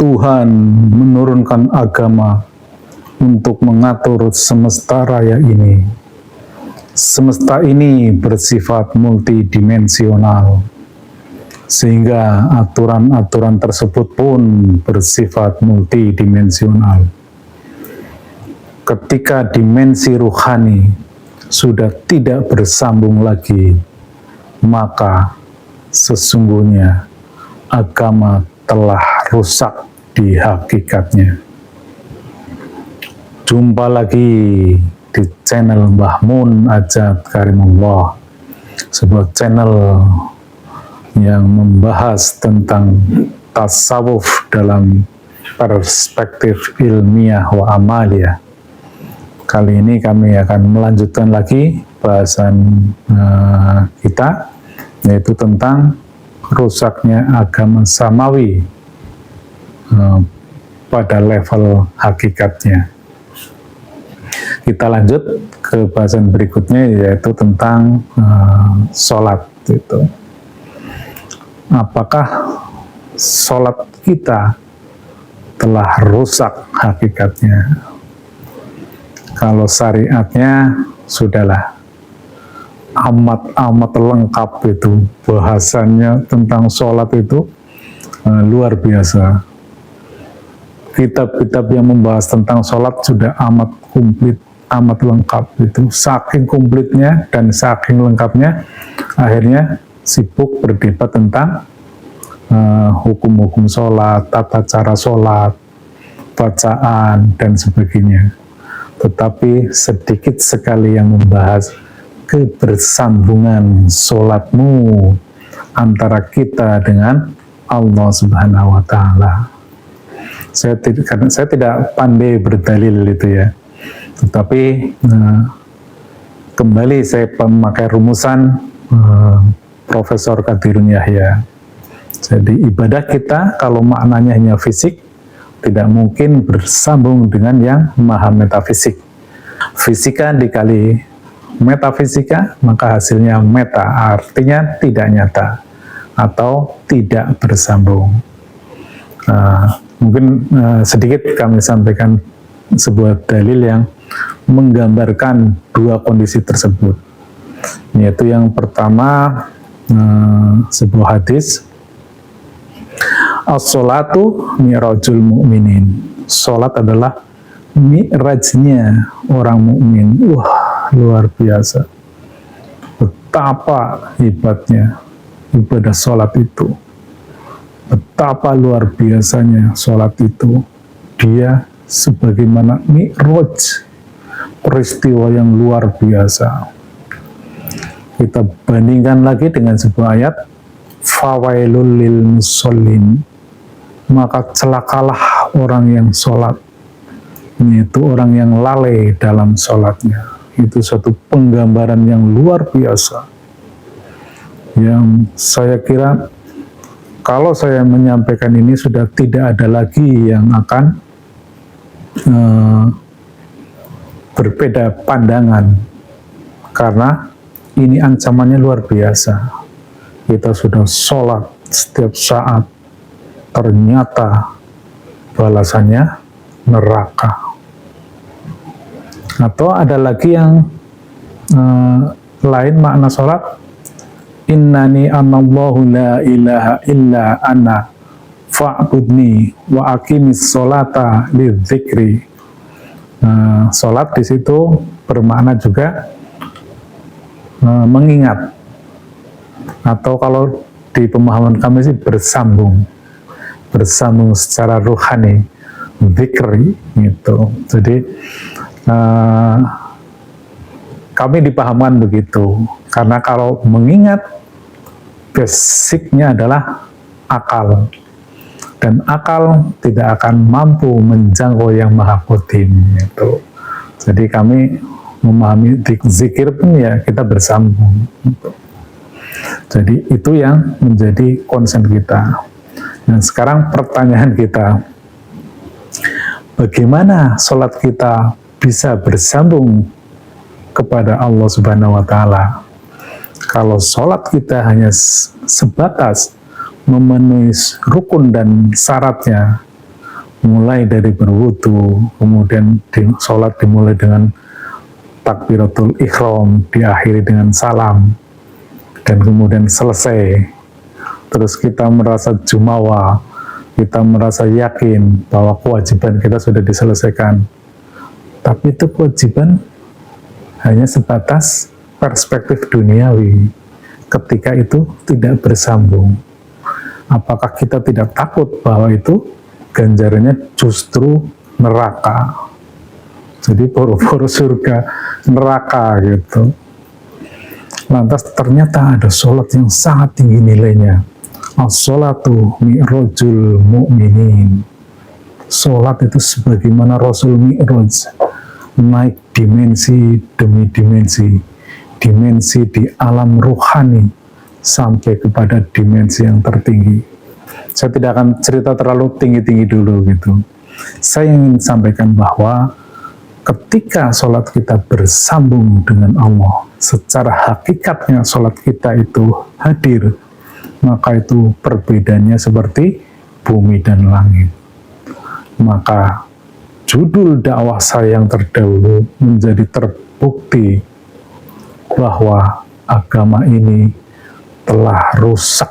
Tuhan menurunkan agama untuk mengatur semesta raya ini. Semesta ini bersifat multidimensional, sehingga aturan-aturan tersebut pun bersifat multidimensional. Ketika dimensi ruhani sudah tidak bersambung lagi, maka sesungguhnya agama telah rusak di hakikatnya. Jumpa lagi di channel Mbah Mun Ajat Karimullah, sebuah channel yang membahas tentang tasawuf dalam perspektif ilmiah wa amalia. Kali ini kami akan melanjutkan lagi bahasan kita, yaitu tentang rusaknya agama samawi pada level hakikatnya. Kita lanjut ke bahasan berikutnya, yaitu tentang sholat. Itu. Apakah sholat kita telah rusak hakikatnya? Kalau syariatnya sudahlah amat lengkap, itu bahasannya tentang sholat itu luar biasa. Kitab-kitab yang membahas tentang sholat sudah amat komplit, amat lengkap. Itu saking komplitnya dan saking lengkapnya, akhirnya sibuk berdebat tentang hukum-hukum sholat, tata cara sholat, bacaan, dan sebagainya. Tetapi sedikit sekali yang membahas kebersambungan sholatmu antara kita dengan Allah Subhanahu wa Ta'ala. Saya tidak pandai berdalil itu ya, tetapi kembali saya memakai rumusan Profesor Kadirun Yahya. Jadi ibadah kita kalau maknanya hanya fisik, tidak mungkin bersambung dengan yang maha metafisik. Fisika dikali metafisika, maka hasilnya meta, artinya tidak nyata atau tidak bersambung. Mungkin sedikit kami sampaikan sebuah dalil yang menggambarkan dua kondisi tersebut, yaitu yang pertama sebuah hadis, as-sholatu mi'rajul mu'minin. Sholat adalah mi'rajnya orang mukmin. Wah, luar biasa. Betapa hebatnya ibadah sholat itu. Betapa luar biasanya sholat itu. Dia sebagaimana mi'raj, peristiwa yang luar biasa. Kita bandingkan lagi dengan sebuah ayat, fawailul lil musallin, maka celakalah orang yang sholat, yaitu orang yang lalai dalam sholatnya. Itu satu penggambaran yang luar biasa, yang saya kira kalau saya menyampaikan ini sudah tidak ada lagi yang akan berbeda pandangan, karena ini ancamannya luar biasa. Kita sudah sholat setiap saat, ternyata balasannya neraka. Atau ada lagi yang lain makna sholat, innani anallahu la ilaha illa ana fa'budni wa aqimis sholata lidzikri. Sholat di situ bermakna juga mengingat, atau kalau di pemahaman kami sih bersambung secara ruhani, dzikri gitu. Jadi kami dipahamkan begitu, karena kalau mengingat basicnya adalah akal, dan akal tidak akan mampu menjangkau yang maha qadim gitu. Jadi kami memahami zikir pun ya kita bersambung gitu. Jadi itu yang menjadi concern kita. Nah, sekarang pertanyaan kita, bagaimana sholat kita bisa bersambung kepada Allah Subhanahu wa Ta'ala? Kalau sholat kita hanya sebatas memenuhi rukun dan syaratnya, mulai dari berwudu, kemudian sholat dimulai dengan takbiratul ihram, diakhiri dengan salam, dan kemudian selesai. Terus kita merasa jumawa, kita merasa yakin bahwa kewajiban kita sudah diselesaikan. Tapi itu kewajiban hanya sebatas perspektif duniawi. Ketika itu tidak bersambung, apakah kita tidak takut bahwa itu ganjarannya justru neraka? Jadi boro-boro surga, neraka gitu. Lantas ternyata ada sholat yang sangat tinggi nilainya. As-sholatu mi'rajul mu'minin. Sholat itu sebagaimana Rasul Mi'raj, naik dimensi demi dimensi, dimensi di alam ruhani sampai kepada dimensi yang tertinggi. Saya tidak akan cerita terlalu tinggi-tinggi dulu gitu. Saya ingin sampaikan bahwa ketika sholat kita bersambung dengan Allah, secara hakikatnya sholat kita itu hadir, maka itu perbedaannya seperti bumi dan langit. Maka judul dakwah saya yang terdahulu menjadi terbukti bahwa agama ini telah rusak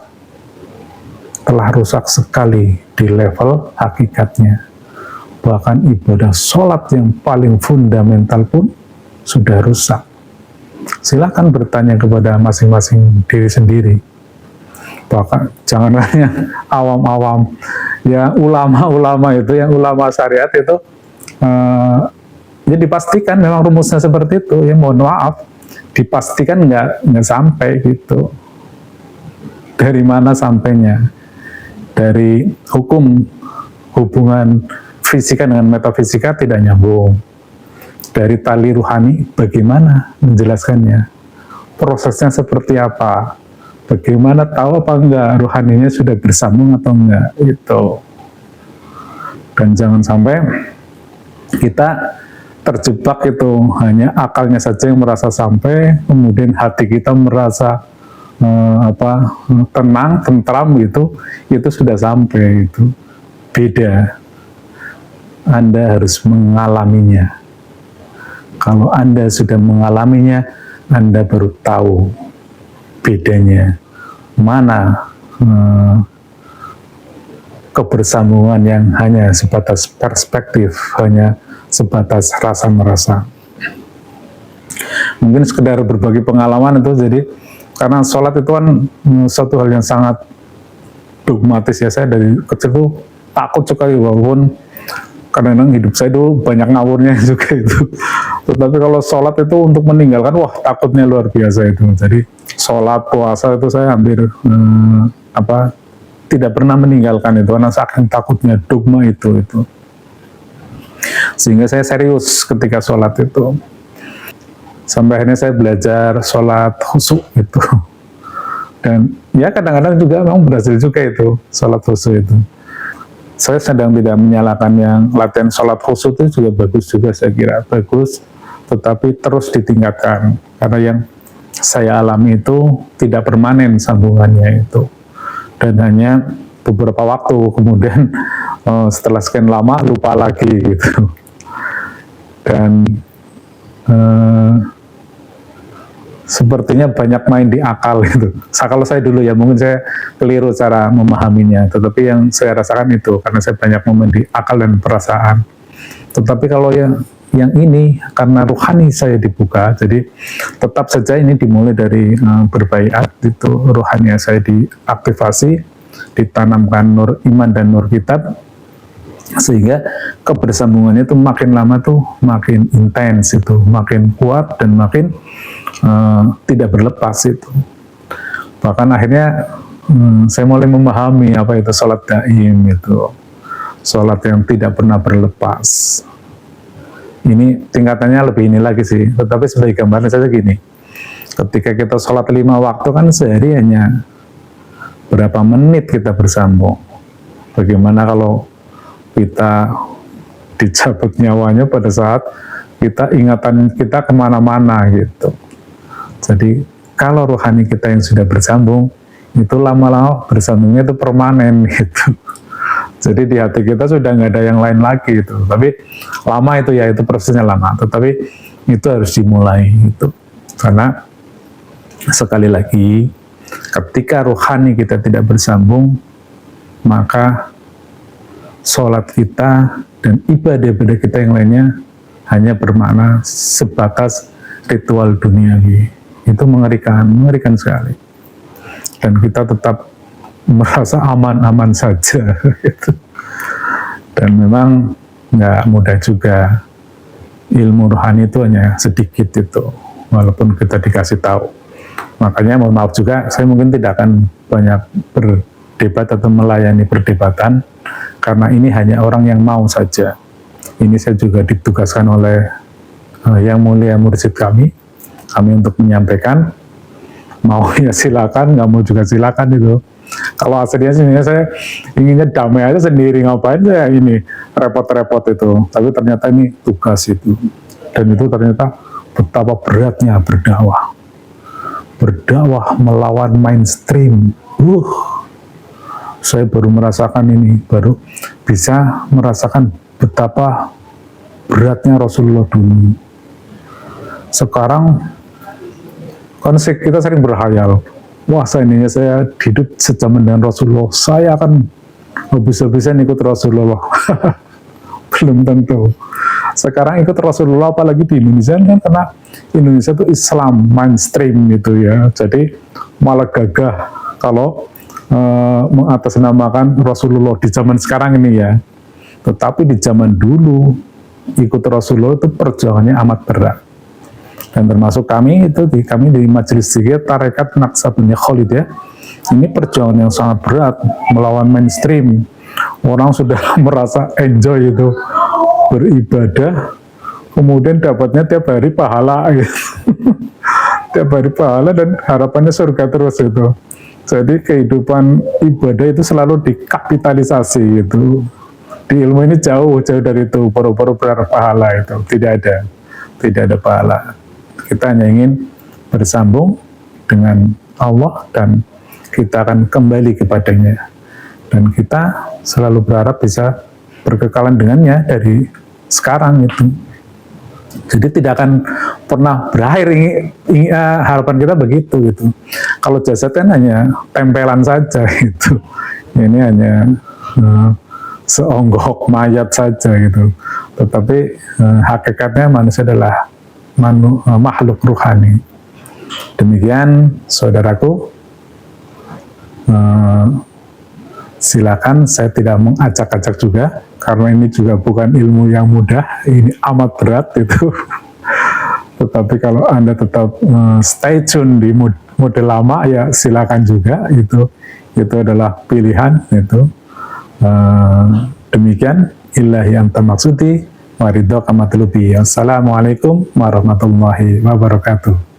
sekali di level hakikatnya. Bahkan ibadah sholat yang paling fundamental pun sudah rusak. Silakan bertanya kepada masing-masing diri sendiri. Bahkan jangan hanya awam-awam, ya ulama-ulama itu, yang ulama syariat itu, ya dipastikan memang rumusnya seperti itu. Ya mohon maaf, dipastikan nggak sampai gitu. Dari mana sampainya? Dari hukum hubungan fisika dengan metafisika tidak nyambung. Dari tali ruhani bagaimana menjelaskannya? Prosesnya seperti apa? Bagaimana tahu apa enggak ruhaninya sudah bersambung atau enggak? Itu. Dan jangan sampai kita terjebak itu hanya akalnya saja yang merasa sampai, kemudian hati kita merasa tenang, tentram gitu, itu sudah sampai. Itu beda. Anda harus mengalaminya. Kalau Anda sudah mengalaminya, Anda baru tahu bedanya mana kebersambungan yang hanya sebatas perspektif, hanya sebatas rasa merasa. Mungkin sekedar berbagi pengalaman itu, jadi karena sholat itu kan suatu hal yang sangat dogmatis ya. Saya dari kecil tuh takut sekali, walaupun kadang-kadang hidup saya itu banyak ngawurnya juga itu. Tetapi kalau sholat itu untuk meninggalkan, wah takutnya luar biasa itu. Jadi sholat, puasa itu saya hampir tidak pernah meninggalkan itu, karena saking takutnya dogma itu. Sehingga saya serius ketika sholat itu. Sampai akhirnya saya belajar sholat khusyuk itu. Dan ya kadang-kadang juga memang berhasil juga itu, sholat khusyuk itu. Saya sedang tidak menyalahkan yang latihan sholat khusyuk itu juga bagus juga, saya kira bagus, tetapi terus ditingkatkan, karena yang saya alami itu tidak permanen sambungannya itu, dan hanya beberapa waktu, kemudian setelah sekian lama lupa lagi gitu. Dan sepertinya banyak main di akal gitu. Kalau saya dulu ya, mungkin saya keliru cara memahaminya, tetapi yang saya rasakan itu, karena saya banyak momen di akal dan perasaan. Tetapi kalau yang ini, karena ruhani saya dibuka, jadi tetap saja ini dimulai dari berbaiat, itu ruhani saya diaktifasi, ditanamkan nur iman dan nur kitab, sehingga kebersambungannya itu makin lama tuh makin intens itu, makin kuat dan makin tidak berlepas itu. Bahkan akhirnya saya mulai memahami apa itu sholat daim itu, sholat yang tidak pernah berlepas. Ini tingkatannya lebih ini lagi sih, tetapi sebagai gambaran saja gini, ketika kita sholat 5 waktu kan sehari hanya berapa menit kita bersambung. Bagaimana kalau kita dicabut nyawanya pada saat ingatan kita kemana-mana gitu. Jadi kalau rohani kita yang sudah bersambung, itu lama-lama bersambungnya itu permanen gitu. Jadi di hati kita sudah nggak ada yang lain lagi itu. Tapi lama itu ya, itu prosesnya lama. Tetapi itu harus dimulai itu. Karena sekali lagi, ketika rohani kita tidak bersambung, maka sholat kita dan ibadah-ibadah kita yang lainnya hanya bermakna sebatas ritual duniawi. Itu mengerikan sekali. Dan kita tetap merasa aman-aman saja. Dan memang nggak mudah juga. Ilmu rohani itu hanya sedikit itu, walaupun kita dikasih tahu. Makanya mohon maaf juga, saya mungkin tidak akan banyak berdebat atau melayani perdebatan, karena ini hanya orang yang mau saja. Ini saya juga ditugaskan oleh yang mulia mursyid kami untuk menyampaikan. Mau ya silakan, nggak mau juga silakan itu. Kalau aslinya sih saya inginnya damai aja sendiri, ngapain saya ini repot-repot itu. Tapi ternyata ini tugas itu. Dan itu ternyata betapa beratnya berdakwah. Berdakwah melawan mainstream. Saya baru merasakan ini, baru bisa merasakan betapa beratnya Rasulullah dulu. Sekarang kan kita sering berhayal, wah saya hidup sejaman dengan Rasulullah, saya akan habis-habisan ikut Rasulullah. Belum tentu. Sekarang ikut Rasulullah apalagi di Indonesia kan, karena Indonesia itu Islam mainstream gitu ya, jadi malah gagah kalau mengatasnamakan Rasulullah di zaman sekarang ini ya. Tetapi di zaman dulu ikut Rasulullah itu perjuangannya amat berat. Dan termasuk kami di Majelis Zikir Tarekat Naksabandiyah Khalid ya, ini perjuangan yang sangat berat melawan mainstream. Orang sudah merasa enjoy itu beribadah, kemudian dapatnya tiap hari pahala gitu. Tiap hari pahala dan harapannya surga terus itu. Jadi kehidupan ibadah itu selalu dikapitalisasi gitu. Di ilmu ini jauh dari itu, baru-baru berpahala itu tidak ada pahala. Kita hanya ingin bersambung dengan Allah dan kita akan kembali kepadanya. Dan kita selalu berharap bisa berkekalan dengannya dari sekarang itu. Jadi tidak akan pernah berakhir, harapan kita begitu gitu. Kalau jasad kan hanya tempelan saja gitu. Ini hanya seonggok mayat saja gitu. Tetapi hakikatnya manusia adalah makhluk ruhani. Demikian saudaraku, silakan, saya tidak mengacak-acak juga karena ini juga bukan ilmu yang mudah, ini amat berat itu. Tetapi kalau Anda tetap stay tune di mode lama ya silakan juga, itu adalah pilihan itu. Demikian illahi anta maksudi waridho kamatlubi. Assalamualaikum warahmatullahi wabarakatuh.